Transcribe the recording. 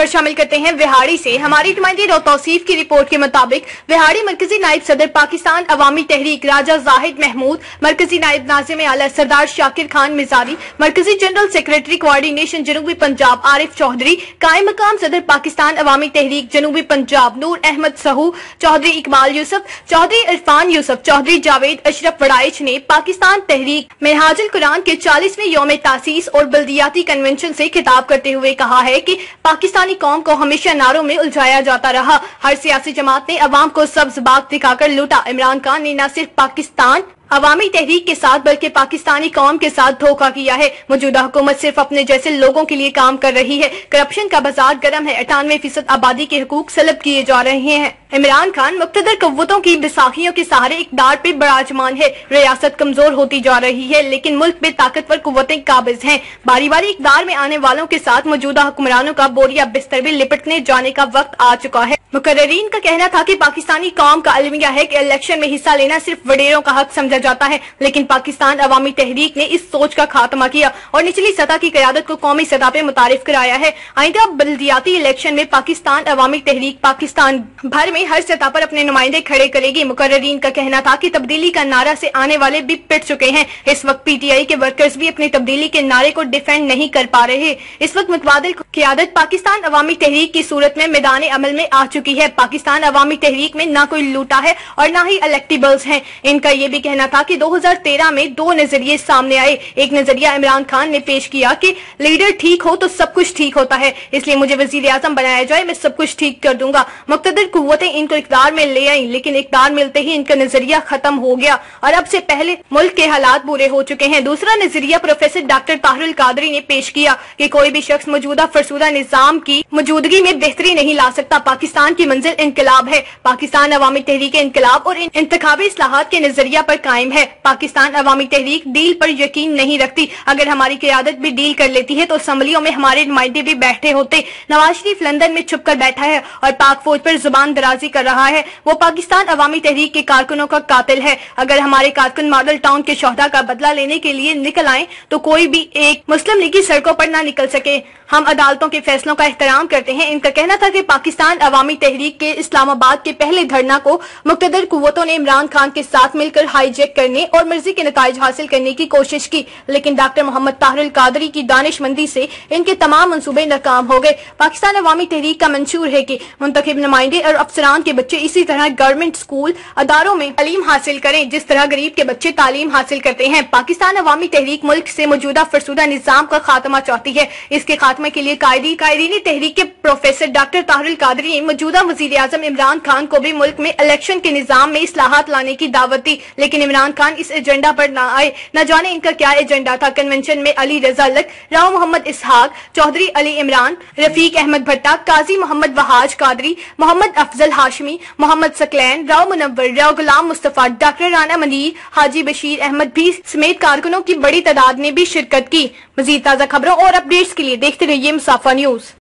खबर शामिल करते हैं विहाड़ी से। हमारी नुमाइंदे तौसीफ की रिपोर्ट के मुताबिक विहाड़ी मरकजी नायब सदर पाकिस्तान अवामी तहरीक राजा जाहिद महमूद, मरकजी नायब नाज़िम आला सरदार शाकिर खान मिजारी, मरकजी जनरल सेक्रेटरी कोऑर्डिनेशन जनूबी पंजाब आरिफ चौधरी, कायम मकाम सदर पाकिस्तान अवामी तहरीक जनूबी पंजाब नूर अहमद सहू, चौधरी इकबाल यूसुफ, चौधरी इरफान यूसुफ, चौधरी जावेद अशरफ वड़ाइच ने पाकिस्तान तहरीक मिनहाजुल कुरान के 40वें यौम तासीस और बल्दियाती कन्वेंशन से खिताब करते हुए कहा है कि पाकिस्तानी कौम को हमेशा नारों में उलझाया जाता रहा। हर सियासी जमात ने अवाम को सब्ज बाग दिखाकर लूटा। इमरान खान ने न सिर्फ पाकिस्तान अवामी तहरीक के साथ बल्कि पाकिस्तानी कौम के साथ धोखा किया है। मौजूदा हुकूमत सिर्फ अपने जैसे लोगों के लिए काम कर रही है। करप्शन का बाजार गर्म है। 98% आबादी के हुकूक सलब किए जा रहे हैं। इमरान खान मुक्तदर कुव्वतों की बैसाखियों के सहारे इक़्तिदार पे बराजमान है। रियासत कमजोर होती जा रही है, लेकिन मुल्क में ताकतवर कुव्वतें काबिज हैं। बारी बारी इक़्तिदार में आने वालों के साथ मौजूदा हुक्मरानों का बोरिया बिस्तर में लिपटने जाने का वक्त आ चुका है। मुकर्रीन का कहना था कि पाकिस्तानी कौम का अलमिया है कि इलेक्शन में हिस्सा लेना सिर्फ वडेरों का हक समझा जाता है, लेकिन पाकिस्तान अवामी तहरीक ने इस सोच का खात्मा किया और निचली सतह की क़यादत को कौमी सतह पे मुतारिफ कराया है। आइंदा बल्दियाती इलेक्शन में पाकिस्तान अवामी तहरीक पाकिस्तान भर में हर सतह पर अपने नुमाइंदे खड़े करेगी। मुकर्रीन का कहना था कि तब्दीली का नारा से आने वाले भी पिट चुके हैं। इस वक्त पीटीआई के वर्कर्स भी अपनी तब्दीली के नारे को डिफेंड नहीं कर पा रहे। इस वक्त मुतबादिल क़यादत पाकिस्तान अवामी तहरीक की सूरत में मैदान अमल में आ चुकी है। पाकिस्तान अवामी तहरीक में न कोई लूटा है और न ही इलेक्टेबल्स हैं। इनका ये भी कहना था कि 2013 में 2 नजरिए सामने आए। एक नजरिया इमरान खान ने पेश किया कि लीडर ठीक हो तो सब कुछ ठीक होता है, इसलिए मुझे वजीर आजम बनाया जाए, मैं सब कुछ ठीक कर दूंगा। मुक्तदर कुव्वतें इनको इक़्तिदार में ले आई, लेकिन इक़्तिदार मिलते ही इनका नजरिया खत्म हो गया और अब से पहले मुल्क के हालात बुरे हो चुके हैं। दूसरा नजरिया प्रोफेसर डॉक्टर ताहिरुल कादरी ने पेश किया कि कोई भी शख्स मौजूदा फरसूदा निजाम की मौजूदगी में बेहतरी नहीं ला सकता। पाकिस्तान की मंजिल इनकलाब है। पाकिस्तान अवामी तहरीक इनकलाब और इंतखाबी इस्लाहात के नजरिया पर कायम है। पाकिस्तान अवामी तहरीक डील पर यकीन नहीं रखती। अगर हमारी क़यादत भी डील कर लेती है तो असम्बलियों में हमारे नुमाइंदे भी बैठे होते। नवाज शरीफ लंदन में छुप कर बैठा है और पाक फौज पर जुबान दराजी कर रहा है। वो पाकिस्तान अवामी तहरीक के कारकुनों का कातिल है। अगर हमारे कारकुन मॉडल टाउन के शोहदा का बदला लेने के लिए निकल आए तो कोई भी एक मुस्लिम लीग की सड़कों पर न निकल सके। हम अदालतों के फैसलों का एहतराम करते हैं। इनका कहना था कि पाकिस्तान अवामी तहरीक के इस्लामाबाद के पहले धरना को मुक्तदर कुव्वतों ने इमरान खान के साथ मिलकर हाईजैक करने और मर्जी के नताइज हासिल करने की कोशिश की, लेकिन डॉक्टर मोहम्मद ताहिरुल कादरी की दानिशमंदी से इनके तमाम मंसूबे नाकाम हो गए। पाकिस्तान अवामी तहरीक का मंशूर है कि मुंतखब नुमाइंदे और अफसरान के बच्चे इसी तरह गवर्नमेंट स्कूल अदारों में तालीम हासिल करें जिस तरह गरीब के बच्चे तालीम हासिल करते हैं। पाकिस्तान अवामी तहरीक मुल्क से मौजूदा फरसूदा निजाम का खात्मा चाहती है। इसके खात्मे के लिए कायदीन तहरीक के प्रोफेसर डॉक्टर ताहिरुल कादरी ने मौजूदा वजीर आजम इमरान खान को भी मुल्क में इलेक्शन के निजाम में इस्लाहात लाने की दावत दी, लेकिन इमरान खान इस एजेंडा पर न आए। न जाने इनका क्या एजेंडा था। कन्वेंशन में अली रजा लक, राव मोहम्मद इसहाक, चौधरी अली इमरान, रफीक अहमद भट्टा, काजी मोहम्मद वहाज कादरी, मोहम्मद अफजल हाशमी, मोहम्मद सकलैन, राव मुनव्वर, राव गुलाम मुस्तफा, डॉक्टर राना मनीर, हाजी बशीर अहमद भी समेत कारकुनों की बड़ी तादाद ने भी शिरकत की। मजीद ताज़ा खबरों और अपडेट्स के लिए देखते रहिए मुसाफा न्यूज।